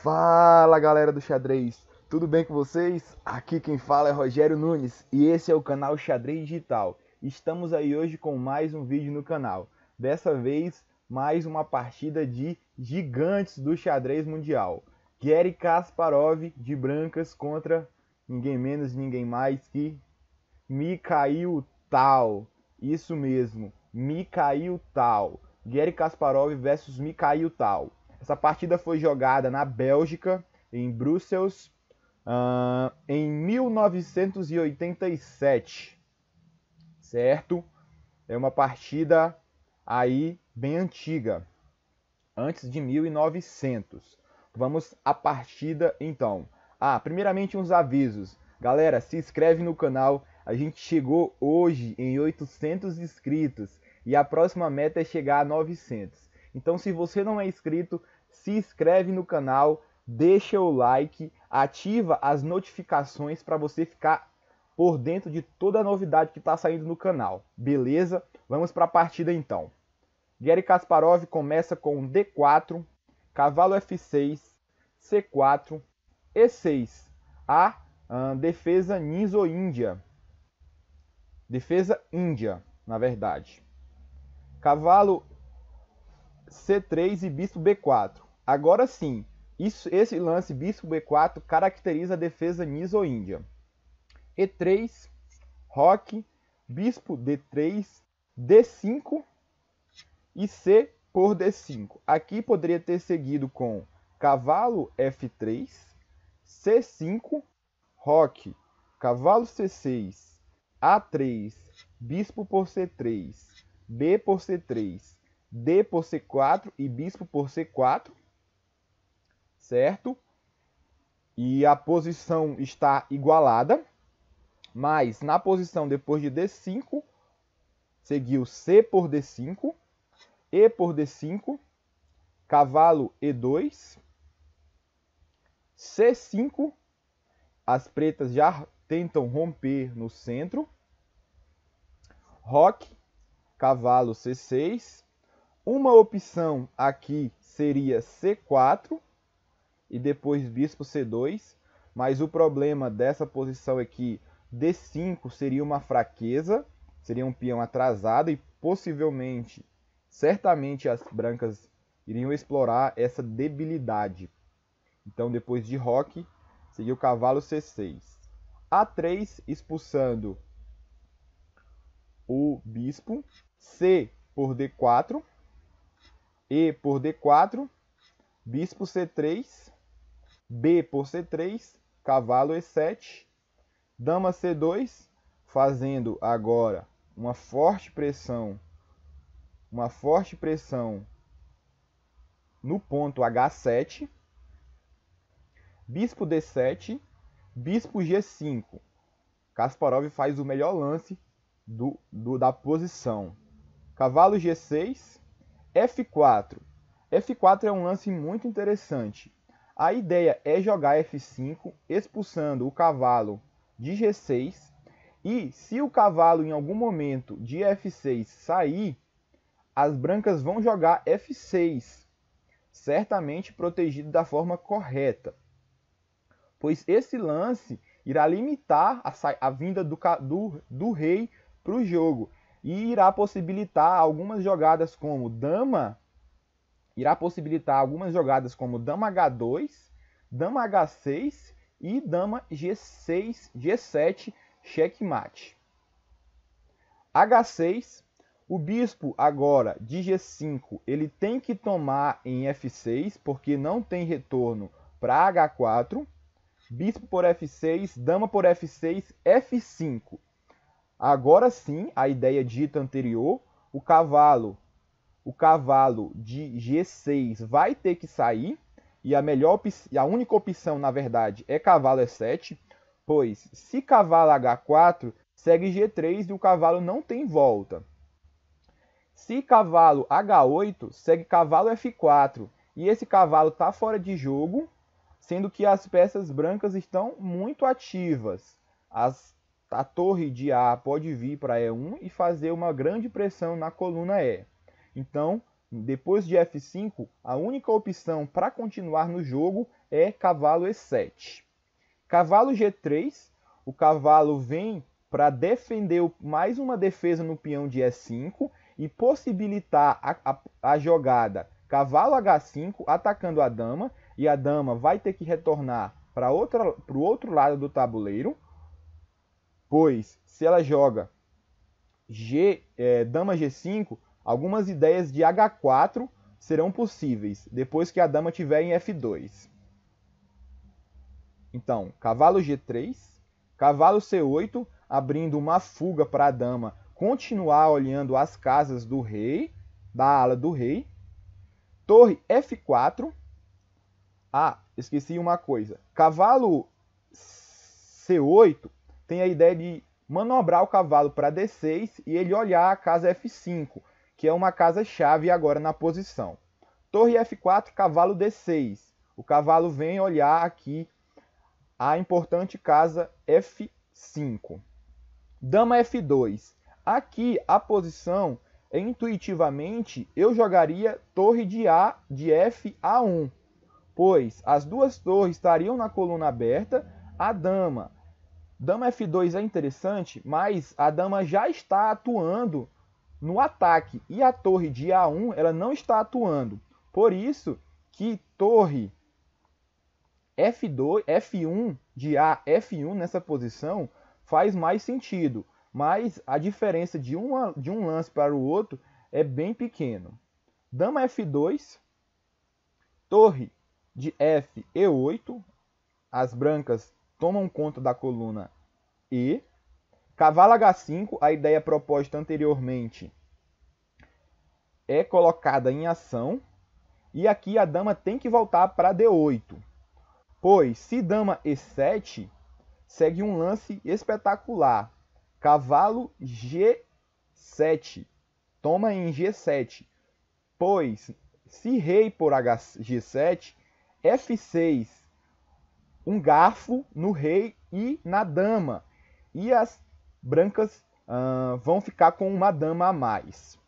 Fala galera do xadrez, tudo bem com vocês? Aqui quem fala é Rogério Nunes e esse é o canal Xadrez Digital. Estamos aí hoje com mais um vídeo no canal. Dessa vez, mais uma partida de gigantes do xadrez mundial. Garry Kasparov de brancas contra ninguém menos, ninguém mais que Mikhail Tal. Isso mesmo, Mikhail Tal. Garry Kasparov versus Mikhail Tal. Essa partida foi jogada na Bélgica, em Bruxelas, em 1987, certo? É uma partida aí bem antiga, antes de 1900. Vamos à partida então. Primeiramente uns avisos. Galera, se inscreve no canal. A gente chegou hoje em 800 inscritos e a próxima meta é chegar a 900. Então, se você não é inscrito, se inscreve no canal, deixa o like, ativa as notificações para você ficar por dentro de toda a novidade que está saindo no canal. Beleza? Vamos para a partida então. Garry Kasparov começa com D4, cavalo F6, C4, E6. A defesa Ninja-Índia. Defesa Índia, na verdade. Cavalo C3 e bispo B4. Agora sim, esse lance bispo B4 caracteriza a defesa Niso-Índia. E3, roque, bispo D3, D5 e C por D5. Aqui poderia ter seguido com cavalo F3, C5, roque, cavalo C6, A3, bispo por C3, B por C3, D por C4 e bispo por C4, certo? E a posição está igualada, mas na posição depois de D5, seguiu C por D5, E por D5, cavalo E2, C5, as pretas já tentam romper no centro, roque, cavalo C6, uma opção aqui seria C4 e depois bispo C2, mas o problema dessa posição é que D5 seria uma fraqueza, seria um peão atrasado e possivelmente, certamente as brancas iriam explorar essa debilidade. Então depois de roque, seria o cavalo C6. A3 expulsando o bispo, C por D4, E por D4, bispo C3, B por C3, cavalo E7, dama C2, fazendo agora uma forte pressão no ponto H7, bispo D7, bispo G5. Kasparov faz o melhor lance da posição. Cavalo G6, F4. F4 é um lance muito interessante. A ideia é jogar F5, expulsando o cavalo de G6. E se o cavalo em algum momento de F6 sair, as brancas vão jogar F6, certamente protegido da forma correta. Pois esse lance irá limitar a vinda do rei para o jogo. E irá possibilitar algumas jogadas como dama H2, dama H6 e dama G6, G7, checkmate. H6, o bispo agora de G5, ele tem que tomar em F6, porque não tem retorno para H4. Bispo por F6, dama por F6, F5. Agora sim, a ideia dita anterior, o cavalo de G6 vai ter que sair, e a única opção, na verdade, é cavalo E7, pois se cavalo H4, segue G3 e o cavalo não tem volta. Se cavalo H8, segue cavalo F4, e esse cavalo está fora de jogo, sendo que as peças brancas estão muito ativas. A torre de A pode vir para E1 e fazer uma grande pressão na coluna E. Então, depois de F5, a única opção para continuar no jogo é cavalo E7. Cavalo G3, o cavalo vem para defender mais uma defesa no peão de E5 e possibilitar a jogada cavalo H5 atacando a dama, e a dama vai ter que retornar para o outro lado do tabuleiro, pois se ela joga dama G5, algumas ideias de H4 serão possíveis, depois que a dama estiver em F2. Então, cavalo G3, cavalo C8, abrindo uma fuga para a dama continuar olhando as casas do rei, da ala do rei. Torre F4. Ah, esqueci uma coisa. Cavalo C8 tem a ideia de manobrar o cavalo para D6 e ele olhar a casa F5, que é uma casa-chave agora na posição. Torre F4, cavalo D6. O cavalo vem olhar aqui a importante casa F5. Dama F2. Aqui a posição, intuitivamente, eu jogaria torre de F A1, pois as duas torres estariam na coluna aberta. A dama F2 é interessante, mas a dama já está atuando no ataque e a torre de A1 ela não está atuando. Por isso que torre F1 de A, F1 nessa posição faz mais sentido, mas a diferença de um lance para o outro é bem pequeno. Dama F2, torre de F E8, as brancas tomam conta da coluna E. Cavalo H5, a ideia proposta anteriormente é colocada em ação, e aqui a dama tem que voltar para D8. Pois, se dama E7, segue um lance espetacular. Cavalo G7, toma em G7. Pois, se rei por G7, F6, um garfo no rei e na dama. E as brancas vão ficar com uma dama a mais.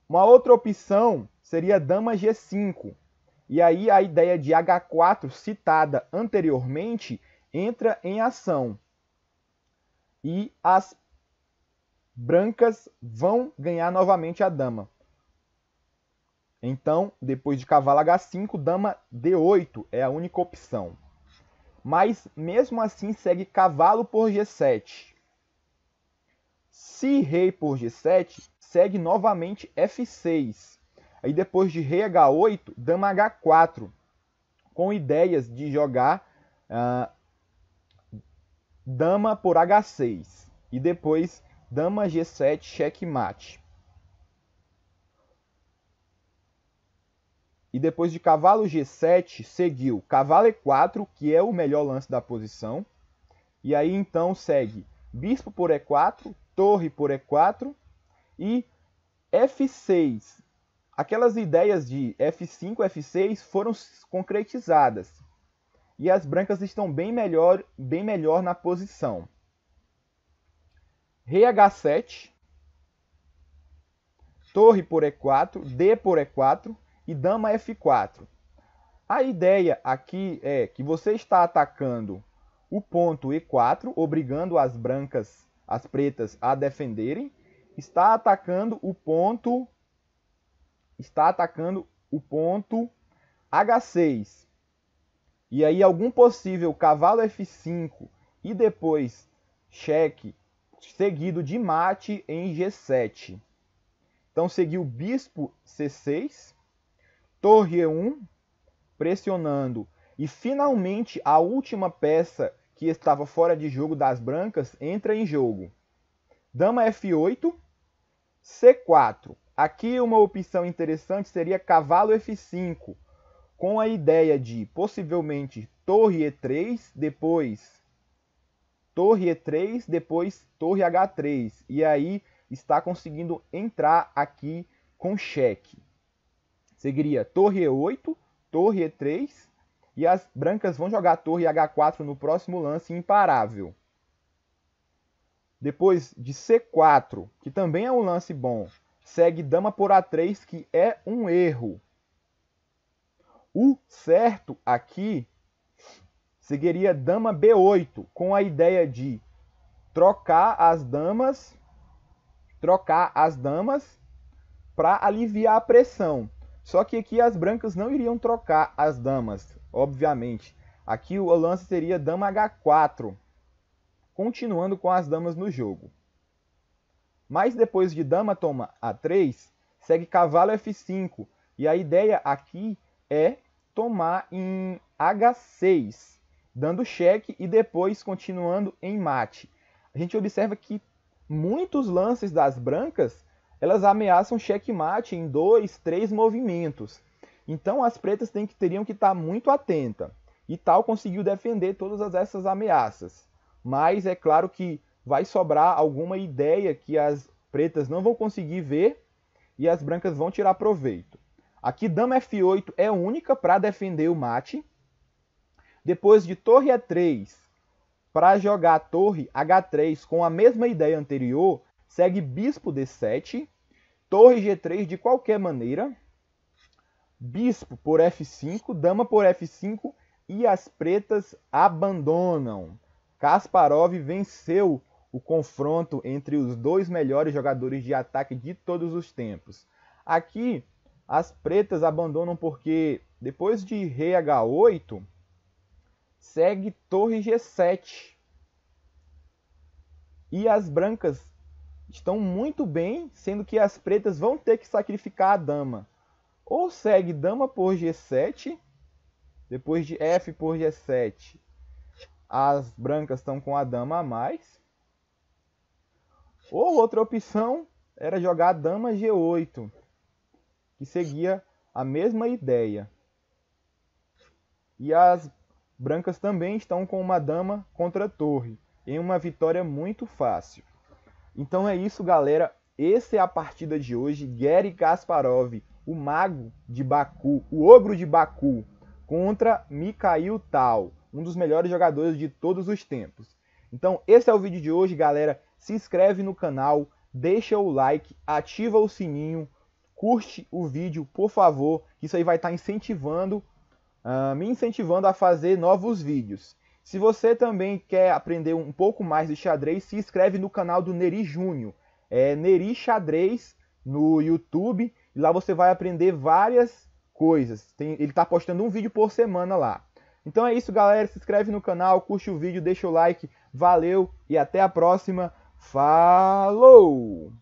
Uma outra opção seria dama G5. E aí a ideia de H4 citada anteriormente entra em ação. E as brancas vão ganhar novamente a dama. Então, depois de cavalo H5, dama D8 é a única opção. Mas mesmo assim segue cavalo por G7. Se rei por G7, segue novamente F6. Aí depois de rei H8, dama H4, com ideias de jogar dama por H6. E depois dama G7, checkmate. E depois de cavalo G7, seguiu cavalo E4, que é o melhor lance da posição. E aí então segue bispo por E4, torre por E4 e F6. Aquelas ideias de F5, F6 foram concretizadas. E as brancas estão bem melhor na posição. Rei H7, torre por E4, D por E4 e dama F4. A ideia aqui é que você está atacando o ponto E4, obrigando as brancas, as pretas, a defenderem. Está atacando o ponto H6. E aí algum possível cavalo F5 e depois cheque, seguido de mate em G7. Então seguiu bispo C6, torre E1, pressionando. E finalmente a última peça que estava fora de jogo das brancas entra em jogo. Dama F8, C4. Aqui uma opção interessante seria cavalo F5, com a ideia de possivelmente torre E3, depois torre E3, depois torre H3. E aí está conseguindo entrar aqui com cheque. Seguiria torre E8, torre E3, e as brancas vão jogar torre H4 no próximo lance imparável. Depois de C4, que também é um lance bom, segue dama por A3, que é um erro. O certo aqui seguiria dama B8, com a ideia de trocar as damas para aliviar a pressão. Só que aqui as brancas não iriam trocar as damas, obviamente. Aqui o lance seria dama H4, continuando com as damas no jogo. Mas depois de dama toma A3, segue cavalo F5. E a ideia aqui é tomar em H6, dando cheque e depois continuando em mate. A gente observa que muitos lances das brancas, elas ameaçam checkmate em 2, 3 movimentos. Então as pretas teriam que estar muito atentas. E tal conseguiu defender todas essas ameaças. Mas é claro que vai sobrar alguma ideia que as pretas não vão conseguir ver e as brancas vão tirar proveito. Aqui dama F8 é única para defender o mate. Depois de torre E3, para jogar a torre H3 com a mesma ideia anterior, segue bispo D7, torre G3 de qualquer maneira, bispo por F5, dama por F5 e as pretas abandonam. Kasparov venceu o confronto entre os dois melhores jogadores de ataque de todos os tempos. Aqui, as pretas abandonam porque depois de rei H8, segue torre G7. E as brancas estão muito bem, sendo que as pretas vão ter que sacrificar a dama. Ou segue dama por G7, depois de F por G7, as brancas estão com a dama a mais. Ou outra opção era jogar a dama G8, que seguia a mesma ideia. E as brancas também estão com uma dama contra a torre, em uma vitória muito fácil. Então é isso, galera. Essa é a partida de hoje. Garry Kasparov, o mago de Baku, o ogro de Baku, contra Mikhail Tal, um dos melhores jogadores de todos os tempos. Então esse é o vídeo de hoje, galera. Se inscreve no canal, deixa o like, ativa o sininho, curte o vídeo, por favor. Isso aí vai estar me incentivando a fazer novos vídeos. Se você também quer aprender um pouco mais de xadrez, se inscreve no canal do Neri Júnior. É Neri Xadrez no YouTube. E lá você vai aprender várias coisas. Ele está postando um vídeo por semana lá. Então é isso, galera. Se inscreve no canal, curte o vídeo, deixa o like. Valeu e até a próxima. Falou!